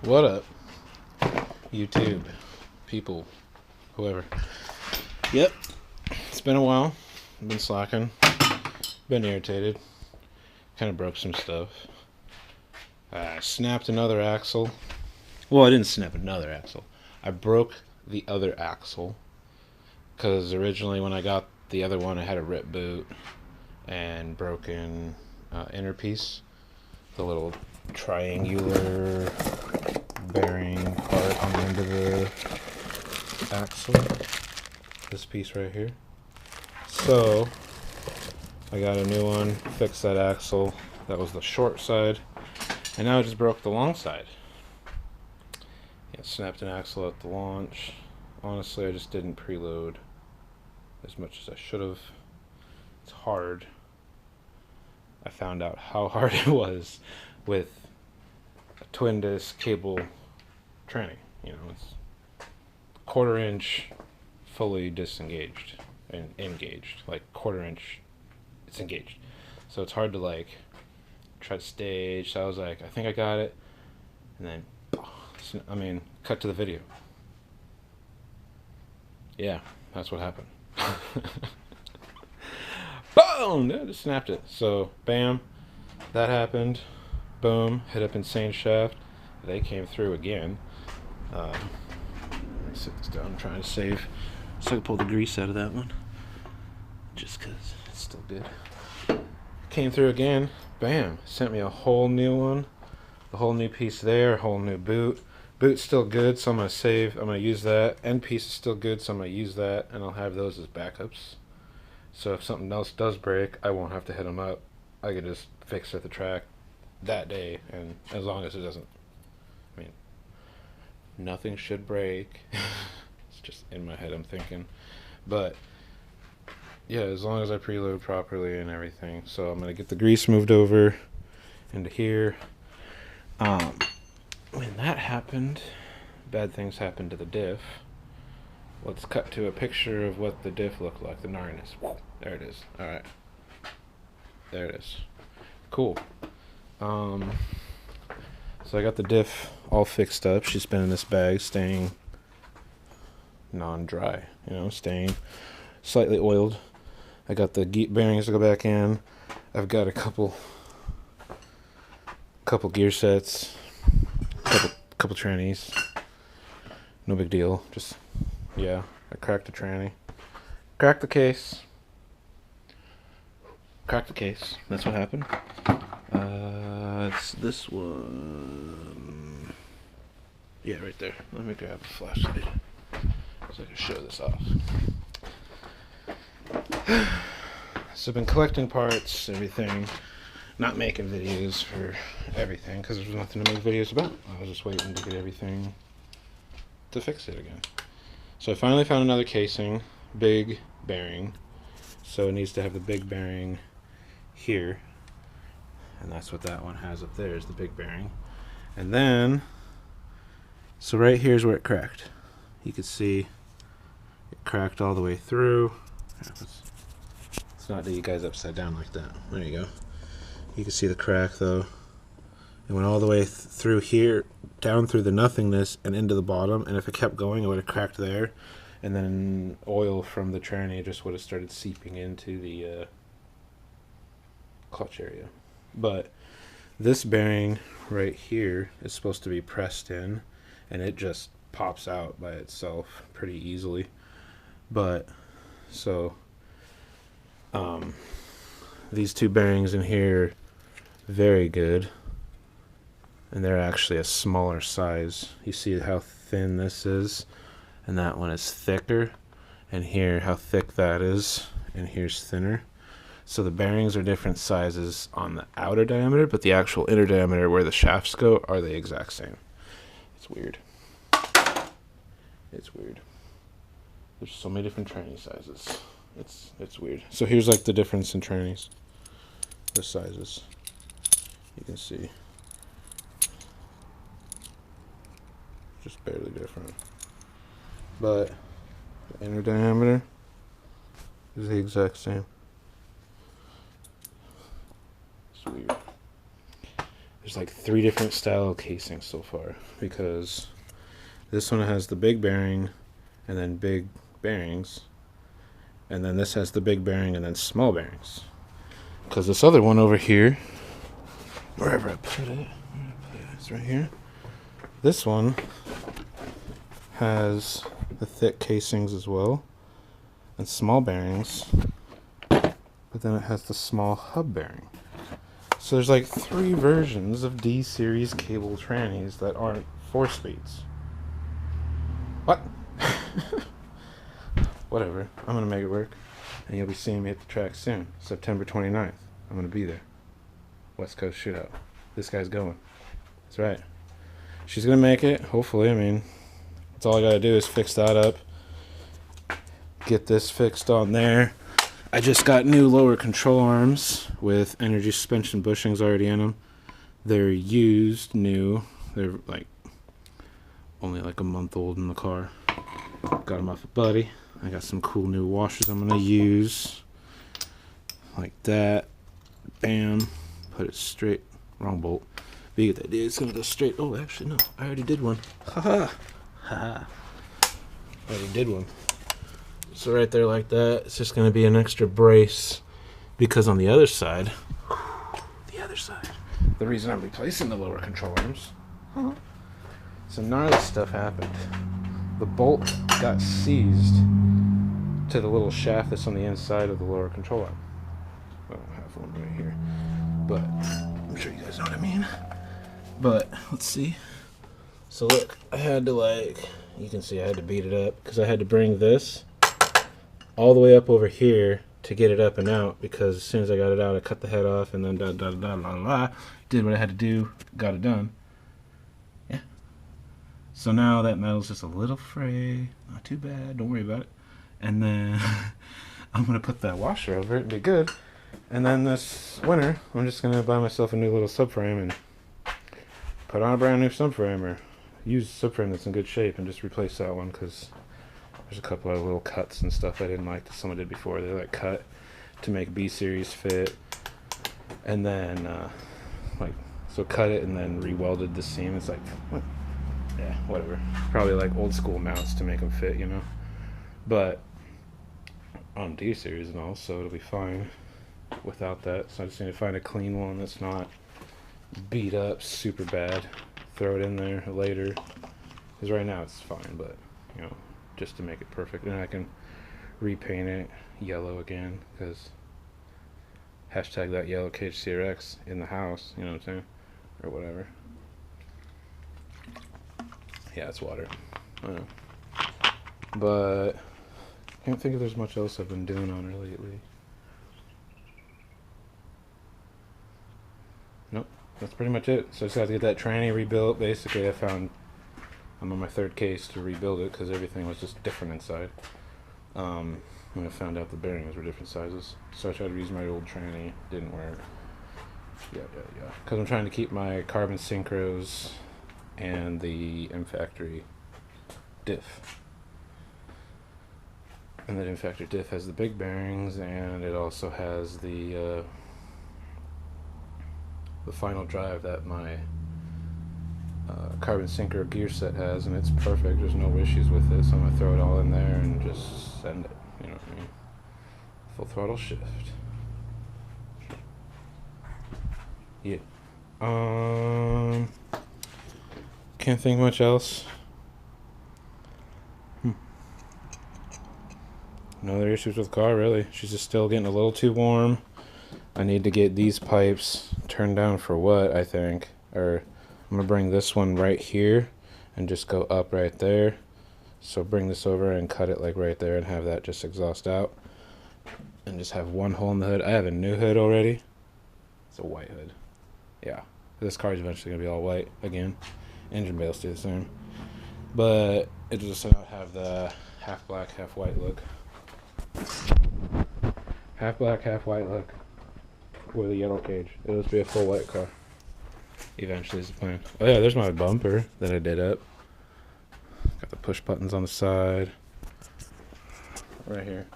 What up, YouTube, people, whoever. Yep, it's been a while. I've been slacking, been irritated, kind of broke some stuff. I snapped another axle. Well, I didn't snap another axle. I broke the other axle because originally when I got the other one, I had a rip boot and broken inner piece, the little triangular bearing part on the end of the axle, this piece right here. So I got a new one, fixed that axle. That was the short side, and now I just broke the long side. Yeah, snapped an axle at the launch. Honestly, I just didn't preload as much as I should have. It's hard. I found out how hard it was with a twin disc cable tranny. You know, it's quarter inch fully disengaged and engaged, like quarter inch it's engaged, so it's hard to like try to stage. So I was like, I think I got it, and then cut to the video. Yeah, that's what happened. Boom! I just snapped it. So bam, that happened. Boom, hit up Insane Shaft. They came through again. Let me sit this down. I'm trying to save so I can pull the grease out of that one, just because it's still good. Came through again. Bam, sent me a whole new one, a whole new piece there, a whole new boot. Boot's still good, so I'm going to use that. End piece is still good, so I'm going to use that, and I'll have those as backups. So if something else does break, I won't have to hit them up. I can just fix it at the track that day, and as long as it doesn't, nothing should break. It's just in my head, I'm thinking. But yeah, as long as I preload properly and everything. So I'm going to get the grease moved over into here. When that happened, bad things happened to the diff. Let's cut to a picture of what the diff looked like, the gnarliness. There it is. Alright. There it is. Cool. So I got the diff all fixed up. She's been in this bag, staying non-dry, staying slightly oiled. I got the bearings to go back in. I've got a couple gear sets, couple trannies. No big deal. Just, yeah, I cracked the tranny. Cracked the case. That's what happened. It's this one. Yeah, right there. Let me grab a flashlight so I can show this off. So I've been collecting parts, everything, not making videos for everything because there's nothing to make videos about. I was just waiting to get everything to fix it again. So I finally found another casing, big bearing. So it needs to have the big bearing here, and that's what that one has up there, is the big bearing. And then, so right here is where it cracked. You can see it cracked all the way through. Let's not do you guys upside down like that. There you go. You can see the crack though. It went all the way through here, down through the nothingness and into the bottom, and if it kept going it would have cracked there, and then oil from the tranny just would have started seeping into the clutch area. But this bearing right here is supposed to be pressed in, and it just pops out by itself pretty easily. But so these two bearings in here, very good, and they're actually a smaller size. You see how thin this is, and that one is thicker, and here how thick that is, and here's thinner. So the bearings are different sizes on the outer diameter, but the actual inner diameter where the shafts go are the exact same. It's weird. It's weird. There's so many different tranny sizes. It's weird. So here's like the difference in trannies. The sizes. You can see. Just barely different. But the inner diameter is the exact same. Weird. there's like 3 different style casings so far, because this one has the big bearing and then big bearings, and then this has the big bearing and then small bearings. Because this other one over here, wherever I put it, it's right here. This one has the thick casings as well and small bearings, but then it has the small hub bearing. So there's like 3 versions of D series cable trannies that aren't 4-speeds. What? Whatever. I'm gonna make it work, and you'll be seeing me at the track soon. September 29th. I'm gonna be there. West Coast Shootout. This guy's going. That's right. She's gonna make it, hopefully. I mean, that's all I gotta do is fix that up. Get this fixed on there. I just got new lower control arms with energy suspension bushings already in them. They're used, new. They're like only like a month old in the car. Got them off a buddy. I got some cool new washers I'm gonna use. Like that. Bam. Put it straight. Wrong bolt. But you get the idea. It's gonna go straight. Oh, actually, no. I already did one. Haha. Haha. I already did one. So right there like that, it's just going to be an extra brace, because on the other side, the reason I'm replacing the lower control arms, some gnarly stuff happened. The bolt got seized to the little shaft that's on the inside of the lower control arm. I don't have one right here, but I'm sure you guys know what I mean. But let's see. So look, I had to you can see I had to beat it up, because I had to bring this all the way up over here to get it up and out, because as soon as I got it out, I cut the head off and then did what I had to do, got it done. Yeah. So now that metal's just a little fray, not too bad, don't worry about it. And then I'm gonna put that washer over it and be good. And then this winter, I'm just gonna buy myself a new little subframe and put on a brand new subframe, or use a subframe that's in good shape and just replace that one, because there's a couple of little cuts and stuff I didn't like that someone did before. They like cut to make B series fit, and then so cut it and then re-welded the seam. It's like, what? Yeah, whatever. Probably like old school mounts to make them fit, you know. But on D series and all, so it'll be fine without that. So I just need to find a clean one that's not beat up super bad. Throw it in there later, because right now it's fine, but you know, just to make it perfect. And I can repaint it yellow again, because hashtag that yellow cage CRX in the house, you know what I'm saying, or whatever. Yeah, it's water. I know. But I can't think if there's much else I've been doing on her lately. Nope, that's pretty much it. So I just have to get that tranny rebuilt. Basically, I'm on my 3rd case to rebuild it, because everything was just different inside. When I found out the bearings were different sizes, so I tried to use my old tranny. Didn't work. Yeah. Because I'm trying to keep my carbon synchros and the M Factory diff. And that M Factory diff has the big bearings, and it also has the final drive that my carbon synchro gear set has, and it's perfect. There's no issues with it, so I'm gonna throw it all in there and just send it. You know what I mean? Full throttle shift. Yeah. Can't think much else. No other issues with the car, really. She's just still getting a little too warm. I need to get these pipes turned down for what, I think. Or I'm going to bring this one right here and just go up right there. So bring this over and cut it like right there and have that just exhaust out. And just have one hole in the hood. I have a new hood already. It's a white hood. Yeah. This car is eventually going to be all white again. Engine bay will stay the same. But it'll just not have the half black, half white look. Half black, half white look. With a yellow cage. It'll just be a full white car. Eventually is the plan. Oh yeah, there's my bumper that I did up. Got the push buttons on the side. Right here.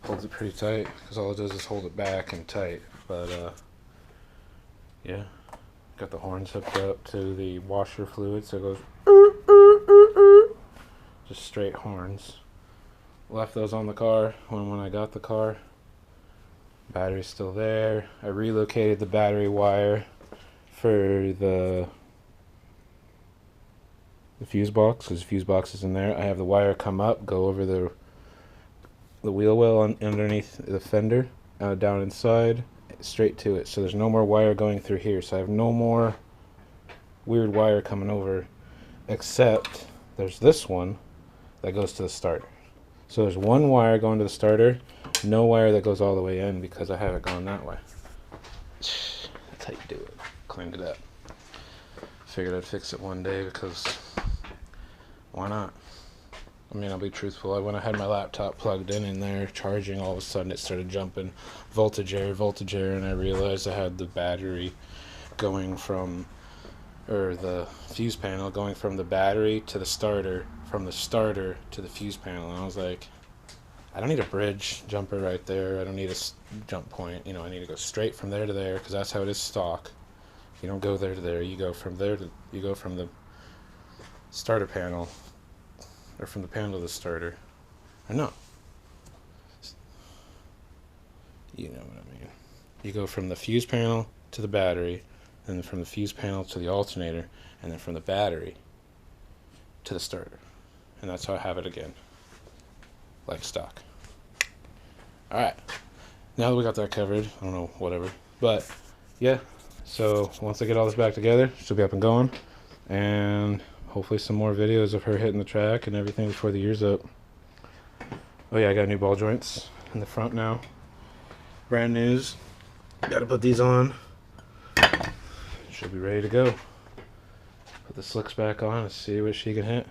Holds it pretty tight, because all it does is hold it back and tight. But Yeah, got the horns hooked up to the washer fluid, so it goes just straight horns. Left those on the car when I got the car. Battery's still there. I relocated the battery wire for the fuse box, because the fuse box is in there. I have the wire come up, go over the wheel well underneath the fender, down inside, straight to it. So there's no more wire going through here. So I have no more weird wire coming over, except there's this one that goes to the starter. So there's one wire going to the starter, no wire that goes all the way in because I have it going that way. That's how you do it. Cleaned it up. Figured I'd fix it one day because why not? I mean, I'll be truthful. When I had my laptop plugged in there charging, all of a sudden it started jumping voltage error, and I realized I had the battery going from, or the fuse panel going from the battery to the starter, from the starter to the fuse panel. And I was like, I don't need a bridge jumper right there. I don't need a jump point. You know, I need to go straight from there to there because that's how it is stock. You don't go there to there. You go from there to, you go from the starter panel, or from the panel to the starter. Or no. You know what I mean. You go from the fuse panel to the battery, and then from the fuse panel to the alternator, and then from the battery to the starter. And that's how I have it again. Like stock. Alright. Now that we got that covered, I don't know, whatever. But, yeah. So, once I get all this back together, she'll be up and going. And hopefully some more videos of her hitting the track and everything before the year's up. Oh yeah, I got new ball joints in the front now. Brand news. Gotta put these on. She'll be ready to go. Put the slicks back on and see what she can hit.